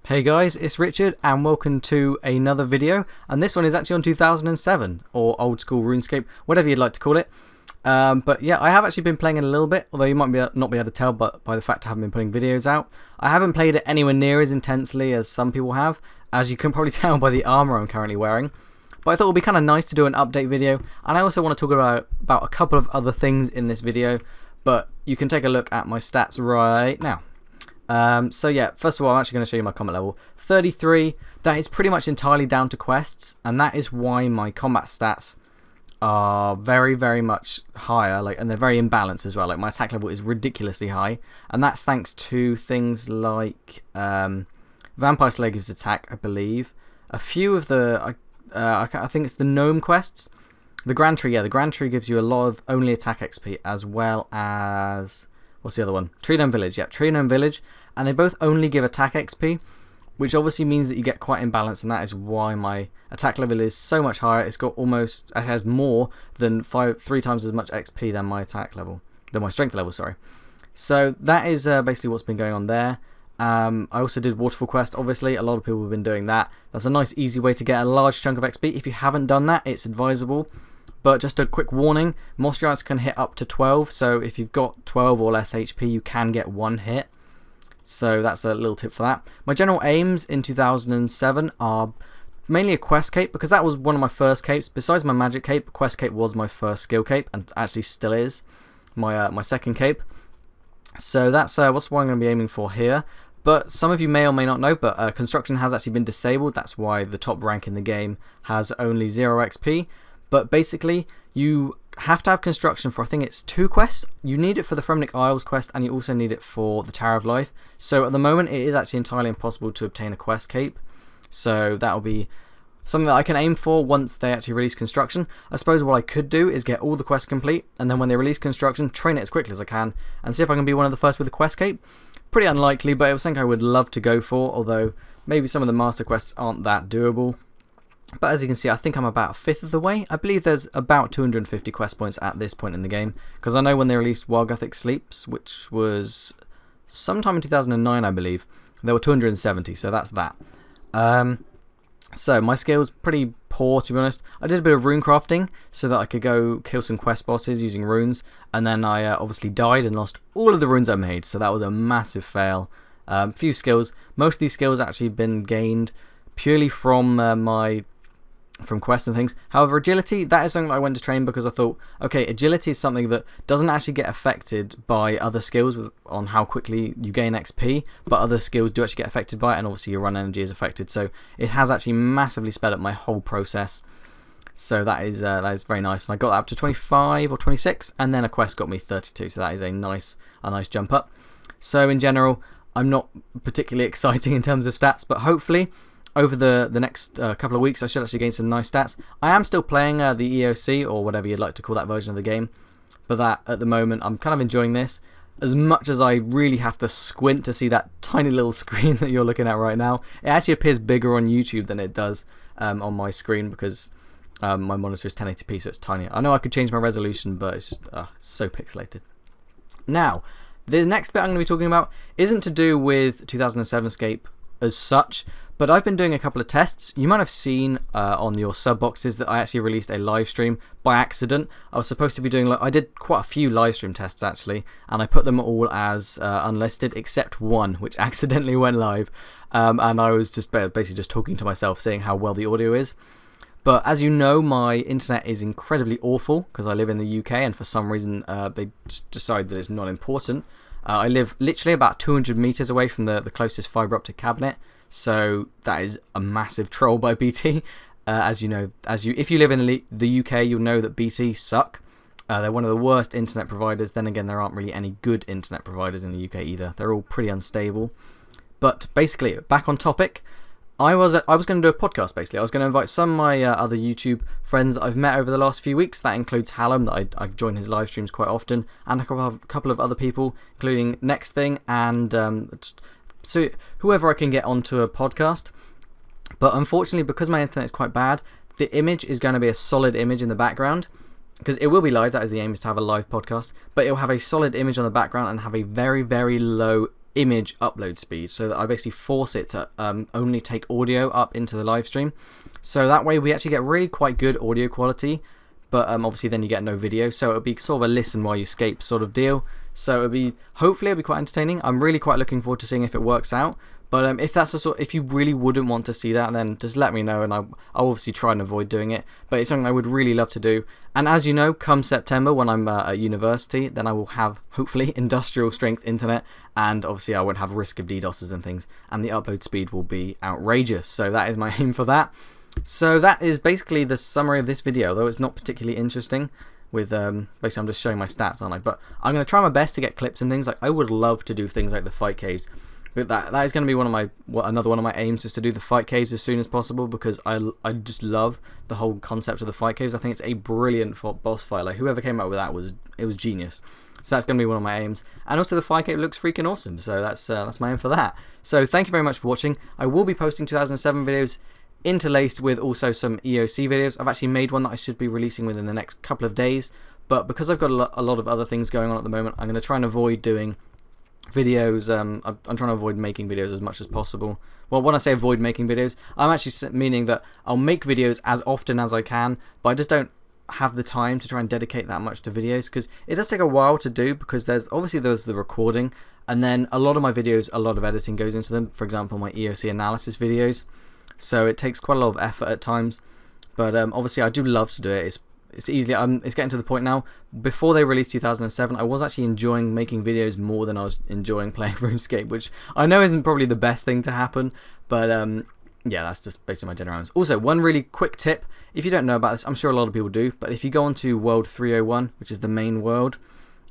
Hey guys, it's Richard and welcome to another video, and this one is actually on 2007 or old school RuneScape, whatever you'd like to call it. But yeah, I have actually been playing it a little bit, although you might not be able to tell but by the fact I haven't been putting videos out. I haven't played it anywhere near as intensely as some people have, as you can probably tell by the armor I'm currently wearing. But I thought it would be kind of nice to do an update video, and I also want to talk about a couple of other things in this video, but you can take a look at my stats right now. So yeah, first of all, I'm actually going to show you my combat level 33. That is pretty much entirely down to quests, and that is why my combat stats are very much higher, and they're very imbalanced as well. Like, my attack level is ridiculously high, and that's thanks to things like Vampire Slayer gives attack, I believe. A few of the I think it's the gnome quests. The Grand Tree, yeah, the Grand Tree gives you a lot of only attack XP, as well as, what's the other one? Tree Gnome Village, yeah, Tree Gnome Village, and they both only give attack XP, which obviously means that you get quite imbalanced, and that is why my attack level is so much higher. It has more than three times as much XP than my attack level, than my strength level, sorry. So that is basically what's been going on there. I also did Waterfall Quest, obviously. A lot of people have been doing that. That's a nice easy way to get a large chunk of XP. If you haven't done that, it's advisable. But just a quick warning, Moss Giants can hit up to 12, so if you've got 12 or less HP, you can get one hit. So that's a little tip for that. My general aims in 2007 are mainly a quest cape, because that was one of my first capes. Besides my magic cape, quest cape was my first skill cape, and actually still is my second cape. So that's what's what I'm going to be aiming for here. But some of you may or may not know, but construction has actually been disabled. That's why the top rank in the game has only 0 XP. But basically, you have to have construction for, I think it's 2 quests. You need it for the Fremnik Isles quest, and you also need it for the Tower of Life. So at the moment, it is actually entirely impossible to obtain a quest cape. So that will be something that I can aim for once they actually release construction. I suppose what I could do is get all the quests complete, and then when they release construction, train it as quickly as I can, and see if I can be one of the first with a quest cape. Pretty unlikely, but it was something I would love to go for, although maybe some of the master quests aren't that doable. But as you can see, I think I'm about a fifth of the way. I believe there's about 250 quest points at this point in the game, because I know when they released Wild Gothic Sleeps, which was sometime in 2009, I believe, there were 270, so that's that. So my skill's pretty poor, to be honest. I did a bit of rune crafting so that I could go kill some quest bosses using runes, and then I obviously died and lost all of the runes I made, so that was a massive fail. Few skills. Most of these skills actually been gained purely from from quests and things. However, agility, that is something that I went to train because I thought, okay, agility is something that doesn't actually get affected by other skills on how quickly you gain XP, but other skills do actually get affected by it, and obviously your run energy is affected. So it has actually massively sped up my whole process. So that is very nice. And I got that up to 25 or 26, and then a quest got me 32. So that is a nice jump up. So in general, I'm not particularly exciting in terms of stats, but hopefully over the next couple of weeks, I should actually gain some nice stats. I am still playing the EOC, or whatever you'd like to call that version of the game, but that, at the moment, I'm kind of enjoying this. As much as I really have to squint to see that tiny little screen that you're looking at right now, it actually appears bigger on YouTube than it does on my screen, because my monitor is 1080p, so it's tiny. I know I could change my resolution, but it's just so pixelated. Now, the next bit I'm going to be talking about isn't to do with 2007scape as such, but I've been doing a couple of tests. You might have seen on your sub boxes that I actually released a live stream by accident. I was supposed to be doing, I did quite a few live stream tests actually, and I put them all as unlisted except one, which accidentally went live, and I was just basically just talking to myself, saying how well the audio is. But as you know, my internet is incredibly awful because I live in the UK, and for some reason they just decide that it's not important. I live literally about 200 meters away from the closest fibre optic cabinet, so that is a massive troll by BT. As you know, if you live in the UK, you'll know that BT suck. They're one of the worst internet providers. Then again, there aren't really any good internet providers in the UK either. They're all pretty unstable. But basically, back on topic, I was going to do a podcast. Basically, I was going to invite some of my other YouTube friends that I've met over the last few weeks. That includes Hallam, that I join his live streams quite often, and a couple of other people, including Next Thing, and so whoever I can get onto a podcast. But unfortunately, because my internet is quite bad, the image is going to be a solid image in the background, because it will be live. That is the aim, is to have a live podcast, but it will have a solid image on the background and have a very low image upload speed, so that I basically force it to only take audio up into the live stream. So that way we actually get really quite good audio quality, but obviously then you get no video, so it'll be sort of a listen while you scape sort of deal. So hopefully it'll be quite entertaining. I'm really quite looking forward to seeing if it works out. But if you really wouldn't want to see that, then just let me know, and I'll obviously try and avoid doing it. But it's something I would really love to do. And as you know, come September when I'm at university, then I will have hopefully industrial strength internet, and obviously I won't have risk of DDoSes and things, and the upload speed will be outrageous. So that is my aim for that. So that is basically the summary of this video, though it's not particularly interesting. With basically I'm just showing my stats, aren't I? But I'm going to try my best to get clips and things. Like, I would love to do things like the fight caves. But that is going to be another one of my aims, is to do the fight caves as soon as possible, because I just love the whole concept of the fight caves. I think it's a brilliant boss fight. Like, whoever came up with that was genius. So that's going to be one of my aims. And also the fight cave looks freaking awesome. So that's my aim for that. So thank you very much for watching. I will be posting 2007 videos interlaced with also some EOC videos. I've actually made one that I should be releasing within the next couple of days. But because I've got a lot of other things going on at the moment, I'm going to try and avoid doing videos. I'm trying to avoid making videos as much as possible. Well, when I say avoid making videos, I'm actually meaning that I'll make videos as often as I can, but I just don't have the time to try and dedicate that much to videos, because it does take a while to do, because there's the recording, and then a lot of my videos, a lot of editing goes into them. For example, my EOC analysis videos, so it takes quite a lot of effort at times. But obviously I do love to do it. It's easily it's getting to the point now. Before they released 2007, I was actually enjoying making videos more than I was enjoying playing RuneScape, which I know isn't probably the best thing to happen, but yeah, that's just based on my general. Also, one really quick tip, if you don't know about this, I'm sure a lot of people do, but if you go onto World 301, which is the main world,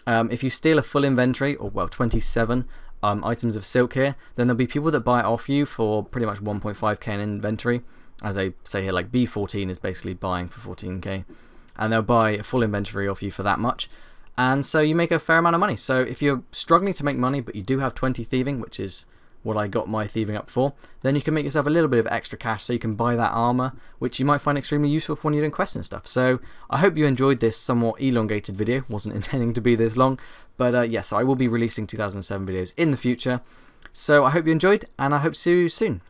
if you steal a full inventory, or well 27 items of silk here, then there'll be people that buy it off you for pretty much 1.5k in inventory. As they say here, like B14 is basically buying for 14k. And they'll buy a full inventory off you for that much, and so you make a fair amount of money. So if you're struggling to make money but you do have 20 thieving, which is what I got my thieving up for, then you can make yourself a little bit of extra cash, so you can buy that armor, which you might find extremely useful for when you're doing quests and stuff. So I hope you enjoyed this somewhat elongated video. Wasn't intending to be this long, but yeah, so I will be releasing 2007 videos in the future. So I hope you enjoyed, and I hope to see you soon.